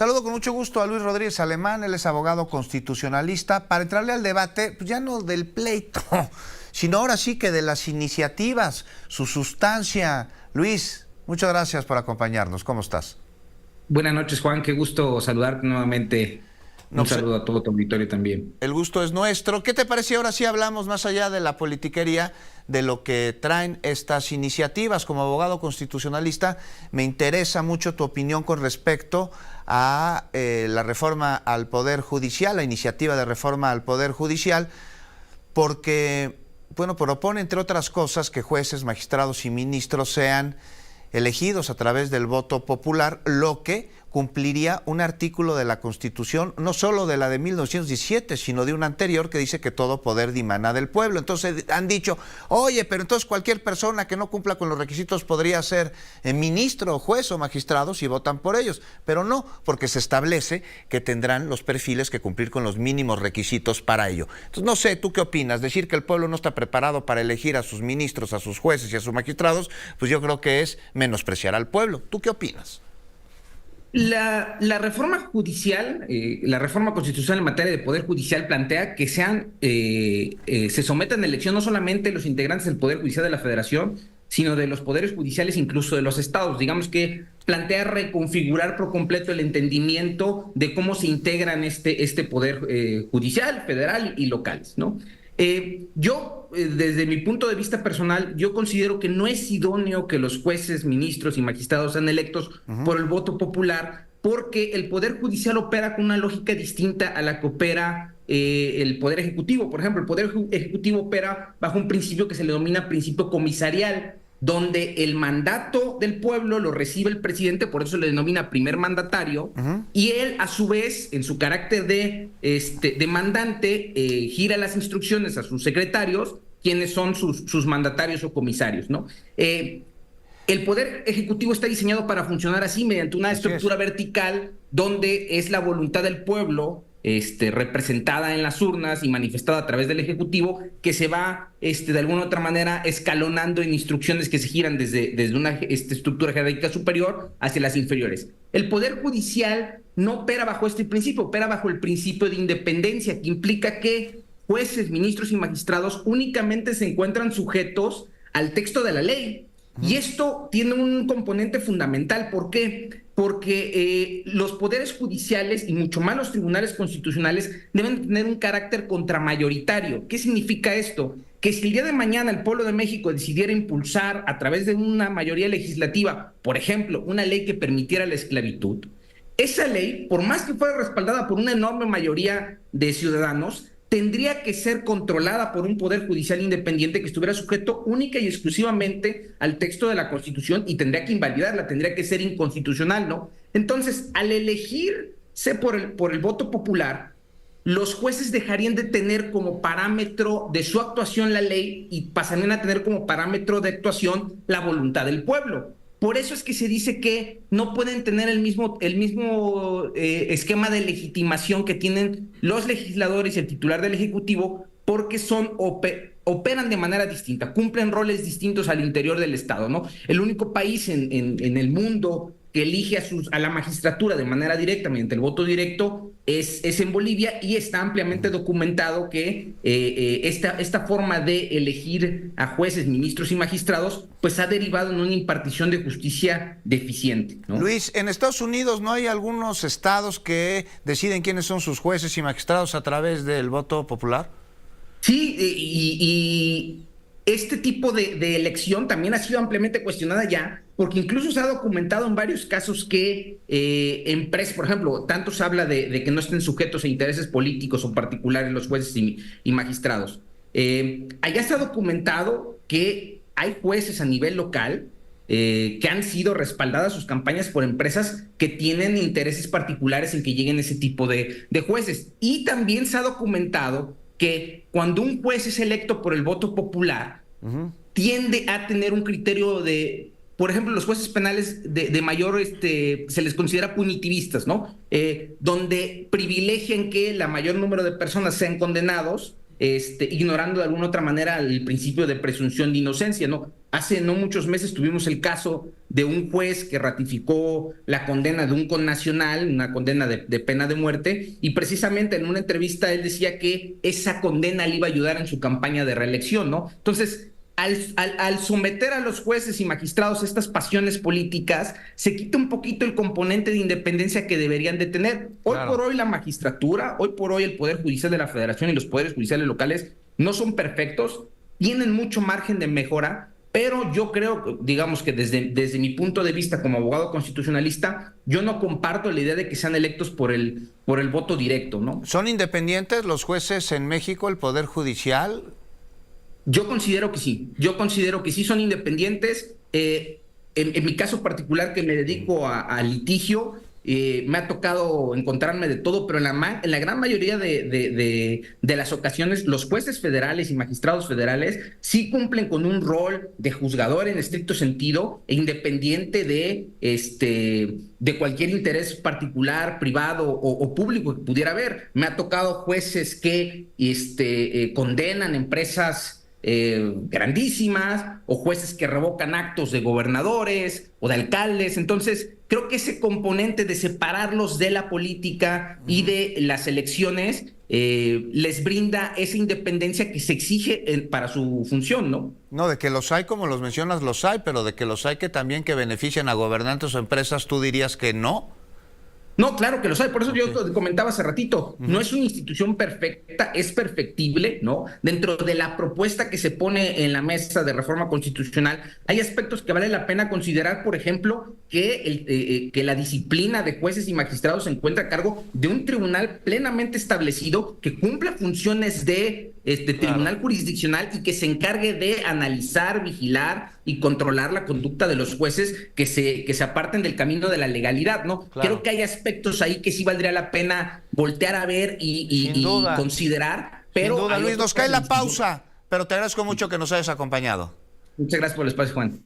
Saludo con mucho gusto a Luis Rodríguez Alemán, él es abogado constitucionalista, para entrarle al debate, pues ya no del pleito, sino ahora sí que de las iniciativas, su sustancia. Luis, muchas gracias por acompañarnos. ¿Cómo estás? Buenas noches, Juan. Qué gusto saludarte nuevamente. No, Un pues, saludo a todo tu auditorio también. el gusto es nuestro. ¿Qué te parece? Ahora sí hablamos más allá de la politiquería, de lo que traen estas iniciativas. Como abogado constitucionalista, me interesa mucho tu opinión con respecto a la reforma al Poder Judicial, la iniciativa de reforma al Poder Judicial, porque, bueno, propone, entre otras cosas, que jueces, magistrados y ministros sean elegidos a través del voto popular, lo que cumpliría un artículo de la Constitución, no solo de la de 1917, sino de una anterior que dice que todo poder dimana del pueblo. Entonces han dicho, oye, pero entonces cualquier persona que no cumpla con los requisitos podría ser ministro, juez o magistrado si votan por ellos, pero no, porque se establece que tendrán los perfiles que cumplir con los mínimos requisitos para ello. Entonces no sé, ¿tú qué opinas? Decir que el pueblo no está preparado para elegir a sus ministros, a sus jueces y a sus magistrados, pues yo creo que es menospreciar al pueblo. ¿Tú qué opinas? La reforma judicial, la reforma constitucional en materia de poder judicial plantea que se sometan a elección no solamente los integrantes del Poder Judicial de la Federación, sino de los poderes judiciales, incluso de los estados. Digamos que plantea reconfigurar por completo el entendimiento de cómo se integran este poder judicial, federal y locales, ¿no? Desde mi punto de vista personal, yo considero que no es idóneo que los jueces, ministros y magistrados sean electos por el voto popular, porque el Poder Judicial opera con una lógica distinta a la que opera el Poder Ejecutivo. Por ejemplo, el Poder Ejecutivo opera bajo un principio que se le denomina principio comisarial, donde el mandato del pueblo lo recibe el presidente, por eso se le denomina primer mandatario, y él, a su vez, en su carácter de mandante, gira las instrucciones a sus secretarios, quienes son sus mandatarios o comisarios, ¿no? El Poder Ejecutivo está diseñado para funcionar así, mediante una estructura vertical, donde es la voluntad del pueblo, representada en las urnas y manifestada a través del Ejecutivo, que se va de alguna u otra manera escalonando en instrucciones que se giran desde una estructura jerárquica superior hacia las inferiores. El Poder Judicial no opera bajo este principio, opera bajo el principio de independencia, que implica que jueces, ministros y magistrados únicamente se encuentran sujetos al texto de la ley. Y esto tiene un componente fundamental. ¿Por qué? Porque los poderes judiciales y mucho más los tribunales constitucionales deben tener un carácter contramayoritario. ¿Qué significa esto? Que si el día de mañana el pueblo de México decidiera impulsar a través de una mayoría legislativa, por ejemplo, una ley que permitiera la esclavitud, esa ley, por más que fuera respaldada por una enorme mayoría de ciudadanos, tendría que ser controlada por un poder judicial independiente que estuviera sujeto única y exclusivamente al texto de la Constitución y tendría que invalidarla, tendría que ser inconstitucional, ¿no? Entonces, al elegirse por el voto popular, los jueces dejarían de tener como parámetro de su actuación la ley y pasarían a tener como parámetro de actuación la voluntad del pueblo. Por eso es que se dice que no pueden tener el mismo esquema de legitimación que tienen los legisladores y el titular del Ejecutivo, porque operan de manera distinta, cumplen roles distintos al interior del Estado, ¿no? El único país en el mundo que elige a la magistratura de manera directa, mediante el voto directo, es en Bolivia, y está ampliamente documentado que esta forma de elegir a jueces, ministros y magistrados, pues ha derivado en una impartición de justicia deficiente, ¿no? Luis, en Estados Unidos no hay algunos estados que deciden quiénes son sus jueces y magistrados a través del voto popular. Sí, y este tipo de elección también ha sido ampliamente cuestionada ya, porque incluso se ha documentado en varios casos que empresas, por ejemplo, tanto se habla de que no estén sujetos a intereses políticos o particulares los jueces y magistrados. Allá se ha documentado que hay jueces a nivel local que han sido respaldadas sus campañas por empresas que tienen intereses particulares en que lleguen ese tipo de jueces. Y también se ha documentado que cuando un juez es electo por el voto popular, tiende a tener un criterio por ejemplo, los jueces penales de mayor, se les considera punitivistas, ¿no? Donde privilegian que la mayor número de personas sean condenados, ignorando de alguna otra manera el principio de presunción de inocencia, ¿no? Hace no muchos meses tuvimos el caso de un juez que ratificó la condena de un connacional, una condena de pena de muerte, y precisamente en una entrevista él decía que esa condena le iba a ayudar en su campaña de reelección, ¿no? Entonces, al someter a los jueces y magistrados a estas pasiones políticas, se quita un poquito el componente de independencia que deberían de tener. Hoy Claro. por hoy la magistratura, hoy por hoy el Poder Judicial de la Federación y los poderes judiciales locales no son perfectos, tienen mucho margen de mejora, pero yo creo, digamos que desde mi punto de vista como abogado constitucionalista, yo no comparto la idea de que sean electos por el voto directo, ¿no? ¿Son independientes los jueces en México, el Poder Judicial? Yo considero que sí son independientes. En mi caso particular, que me dedico a litigio, me ha tocado encontrarme de todo, pero en la gran mayoría de las ocasiones, los jueces federales y magistrados federales sí cumplen con un rol de juzgador en estricto sentido e independiente de cualquier interés particular, privado o público que pudiera haber. Me ha tocado jueces que condenan empresas grandísimas, o jueces que revocan actos de gobernadores o de alcaldes. Entonces, creo que ese componente de separarlos de la política y de las elecciones les brinda esa independencia que se exige para su función, ¿no? No, de que los hay, como los mencionas, los hay, pero de que los hay que también que benefician a gobernantes o empresas, ¿tú dirías que no? No, claro que los hay, por eso yo te comentaba hace ratito, no es una institución perfecta, es perfectible, ¿no? Dentro de la propuesta que se pone en la mesa de reforma constitucional, hay aspectos que vale la pena considerar, por ejemplo, que la disciplina de jueces y magistrados se encuentra a cargo de un tribunal plenamente establecido que cumpla funciones de tribunal jurisdiccional y que se encargue de analizar, vigilar y controlar la conducta de los jueces que se aparten del camino de la legalidad, ¿no? Claro. Creo que hay aspectos ahí que sí valdría la pena voltear a ver Sin duda. considerar, pero... Sin duda, hay Luis, otros nos cae la casos. pausa, pero te agradezco mucho que nos hayas acompañado. Muchas gracias por el espacio, Juan.